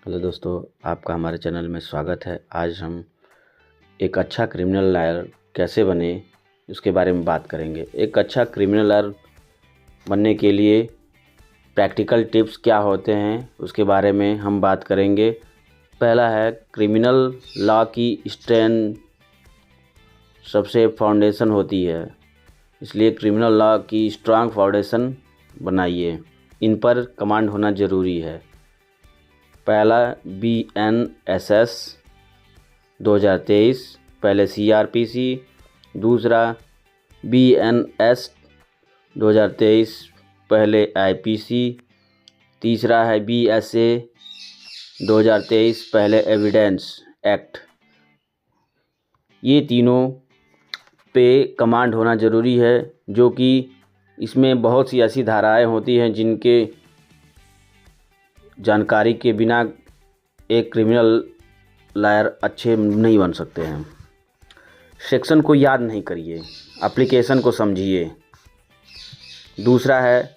Hello दोस्तों, आपका हमारे चैनल में स्वागत है। आज हम एक अच्छा क्रिमिनल लॉयर कैसे बने उसके बारे में बात करेंगे। एक अच्छा क्रिमिनल लॉयर बनने के लिए प्रैक्टिकल टिप्स क्या होते हैं उसके बारे में हम बात करेंगे। पहला है, क्रिमिनल लॉ की स्ट्रेंथ सबसे फाउंडेशन होती है, इसलिए क्रिमिनल लॉ की स्ट्रांग फाउंडेशन बनाइए। इन पर कमांड होना ज़रूरी है। पहला BNSS 2023, पहले CRPC, दूसरा BNS 2023, पहले IPC, तीसरा है BSA 2023, पहले एविडेंस एक्ट। ये तीनों पे कमांड होना ज़रूरी है, जो कि इसमें बहुत सी ऐसी धाराएं होती हैं जिनके जानकारी के बिना एक क्रिमिनल लॉयर अच्छे नहीं बन सकते हैं। सेक्शन को याद नहीं करिए, एप्लीकेशन को समझिए। दूसरा है,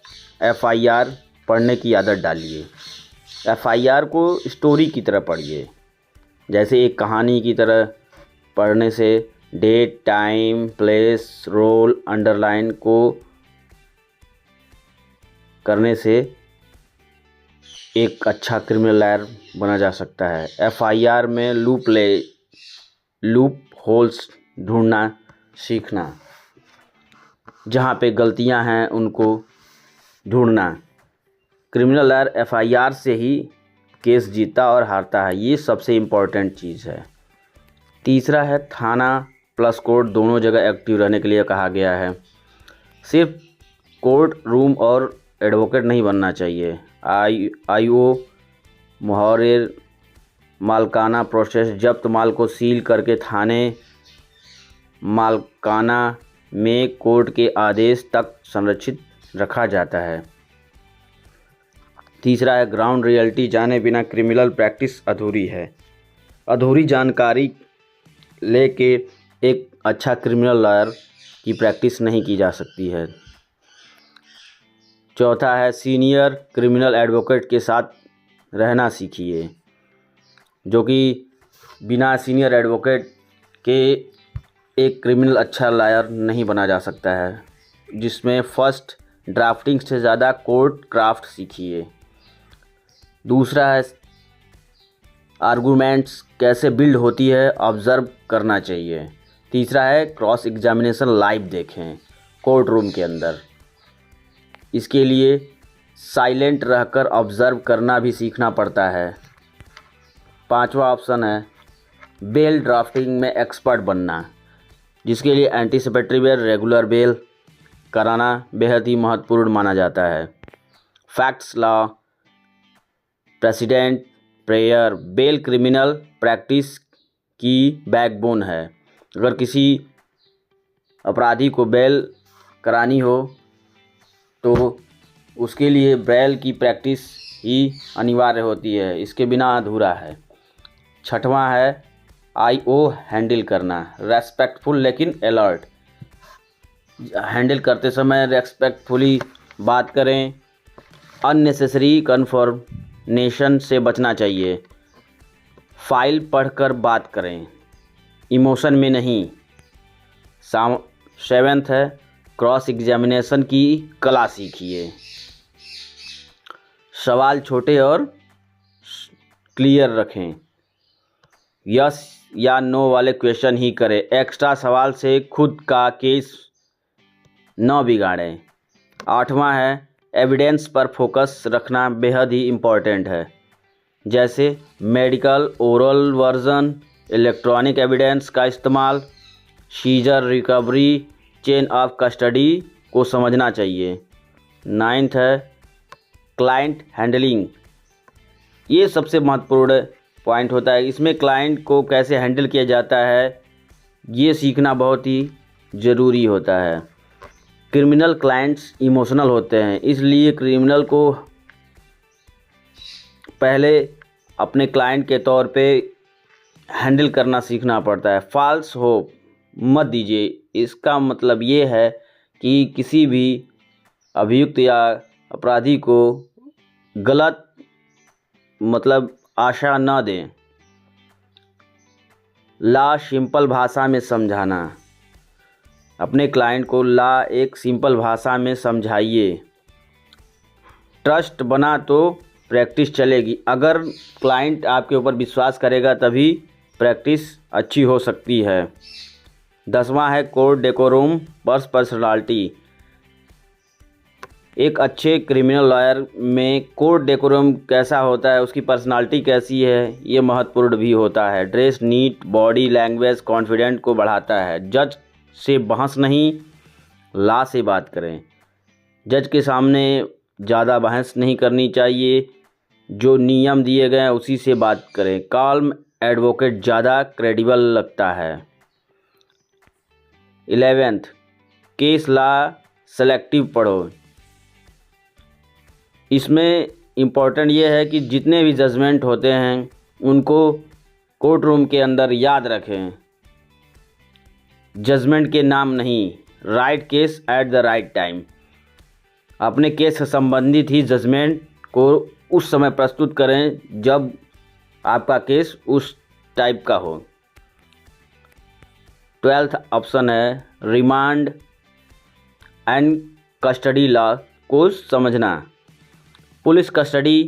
FIR पढ़ने की आदत डालिए। FIR को स्टोरी की तरह पढ़िए, जैसे एक कहानी की तरह पढ़ने से date, time, place, role, underline को करने से एक अच्छा क्रिमिनल लॉयर बना जा सकता है। FIR में लूप होल्स ढूंढना सीखना, जहाँ पे गलतियाँ हैं उनको ढूंढना। क्रिमिनल लॉयर FIR से ही केस जीतता और हारता है, ये सबसे इम्पोर्टेंट चीज़ है। तीसरा है, थाना प्लस कोर्ट दोनों जगह एक्टिव रहने के लिए कहा गया है। सिर्फ कोर्ट रूम और एडवोकेट नहीं बनना चाहिए। IO मुहावरे, मालकाना प्रोसेस, जब्त माल को सील करके थाने मालकाना में कोर्ट के आदेश तक संरक्षित रखा जाता है। तीसरा है, ग्राउंड रियलिटी जाने बिना क्रिमिनल प्रैक्टिस अधूरी है। अधूरी जानकारी लेके एक अच्छा क्रिमिनल लॉयर की प्रैक्टिस नहीं की जा सकती है। चौथा है, सीनियर क्रिमिनल एडवोकेट के साथ रहना सीखिए, जो कि बिना सीनियर एडवोकेट के एक क्रिमिनल अच्छा लॉयर नहीं बना जा सकता है। जिसमें फर्स्ट ड्राफ्टिंग से ज़्यादा कोर्ट क्राफ्ट सीखिए। दूसरा है, आर्गूमेंट्स कैसे बिल्ड होती है ऑब्ज़र्व करना चाहिए। तीसरा है, क्रॉस एग्जामिनेशन लाइव देखें कोर्ट रूम के अंदर। इसके लिए साइलेंट रहकर ऑब्ज़र्व करना भी सीखना पड़ता है। पांचवा ऑप्शन है, बेल ड्राफ्टिंग में एक्सपर्ट बनना, जिसके लिए एंटीसिपेटरी बेल, रेगुलर बेल कराना बेहद ही महत्वपूर्ण माना जाता है। Facts law, president, prayer, bail criminal practice की बैकबोन है। अगर किसी अपराधी को बेल करानी हो तो उसके लिए बेल की प्रैक्टिस ही अनिवार्य होती है, इसके बिना अधूरा है। छठवां है, IO हैंडल करना, रेस्पेक्टफुल लेकिन अलर्ट। हैंडल करते समय रेस्पेक्टफुली बात करें, अननेसेसरी कन्फर्मेशन से बचना चाहिए। फाइल पढ़कर बात करें, इमोशन में नहीं। सेवेंथ है, क्रॉस एग्जामिनेशन की कला सीखिए। सवाल छोटे और क्लियर रखें, यस या नो वाले क्वेश्चन ही करें। एक्स्ट्रा सवाल से खुद का केस न बिगाड़ें। आठवां है, एविडेंस पर फोकस रखना बेहद ही इम्पॉर्टेंट है, जैसे medical, oral version, electronic evidence का इस्तेमाल, seizure, recovery, chain of custody को समझना चाहिए। नाइन्थ है, क्लाइंट हैंडलिंग। ये सबसे महत्वपूर्ण पॉइंट होता है। इसमें क्लाइंट को कैसे हैंडल किया जाता है ये सीखना बहुत ही ज़रूरी होता है। क्रिमिनल क्लाइंट्स इमोशनल होते हैं, इसलिए क्रिमिनल को पहले अपने क्लाइंट के तौर पे हैंडल करना सीखना पड़ता है। फॉल्स होप मत दीजिए। इसका मतलब ये है कि किसी भी अभियुक्त या अपराधी को गलत मतलब आशा न दें। लॉ सिंपल भाषा में समझाना, अपने क्लाइंट को लॉ एक सिंपल भाषा में समझाइए। ट्रस्ट बना तो प्रैक्टिस चलेगी। अगर क्लाइंट आपके ऊपर विश्वास करेगा तभी प्रैक्टिस अच्छी हो सकती है। 10वां है कोड डेकोरम पर्सनालिटी। एक अच्छे क्रिमिनल लॉयर में कोड डेकोरम कैसा होता है, उसकी पर्सनालिटी कैसी है, ये महत्वपूर्ण भी होता है। Dress neat, body language confident को बढ़ाता है। जज से बहस नहीं, लॉ से बात करें। जज के सामने ज़्यादा बहस नहीं करनी चाहिए, जो नियम दिए गए हैं उसी से बात करें। कॉल्म एडवोकेट ज़्यादा क्रेडिबल लगता है। 11th केस लॉ सेलेक्टिव पढ़ो। इसमें इम्पोर्टेंट ये है कि जितने भी जजमेंट होते हैं उनको कोर्ट रूम के अंदर याद रखें। जजमेंट के नाम नहीं, right case at the right time. अपने केस से संबंधित ही जजमेंट को उस समय प्रस्तुत करें जब आपका केस उस टाइप का हो। 12th ऑप्शन है रिमांड एंड कस्टडी लॉ को समझना। Police custody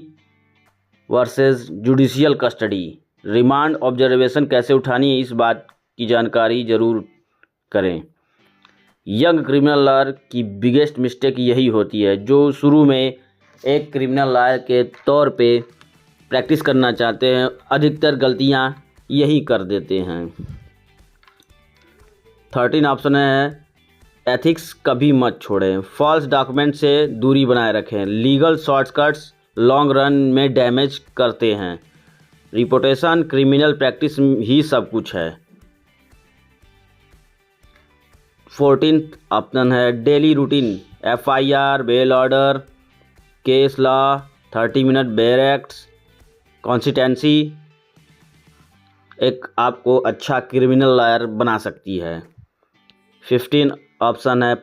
versus judicial custody, remand observation कैसे उठानी है, इस बात की जानकारी ज़रूर करें। यंग क्रिमिनल लॉयर की बिगेस्ट मिस्टेक यही होती है, जो शुरू में एक क्रिमिनल लॉयर के तौर पे प्रैक्टिस करना चाहते हैं, अधिकतर गलतियां यही कर देते हैं। 13 ऑप्शन है एथिक्स कभी मत छोड़ें। फॉल्स डॉक्यूमेंट से दूरी बनाए रखें। लीगल शॉर्टकट्स लॉन्ग रन में डैमेज करते हैं। रिपोर्टेशन क्रिमिनल प्रैक्टिस ही सब कुछ है। 14th ऑप्शन है daily routine. FIR, bail order, case law, 30 minute barracks, consistency एक आपको अच्छा क्रिमिनल लॉयर बना सकती है। 15 ऑप्शन है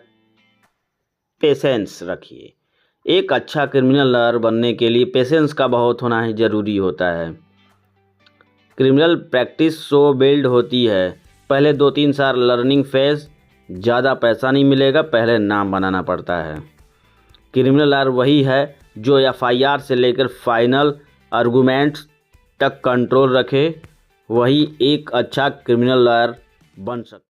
पेशेंस रखिए। एक अच्छा क्रिमिनल लॉयर बनने के लिए पेशेंस का बहुत होना ही ज़रूरी होता है। क्रिमिनल प्रैक्टिस सो बिल्ड होती है। पहले 2-3 साल लर्निंग फेज, ज़्यादा पैसा नहीं मिलेगा, पहले नाम बनाना पड़ता है। क्रिमिनल लॉयर वही है जो FIR से लेकर फाइनल आर्गूमेंट्स तक कंट्रोल रखे, वही एक अच्छा क्रिमिनल लॉयर बन सकता है।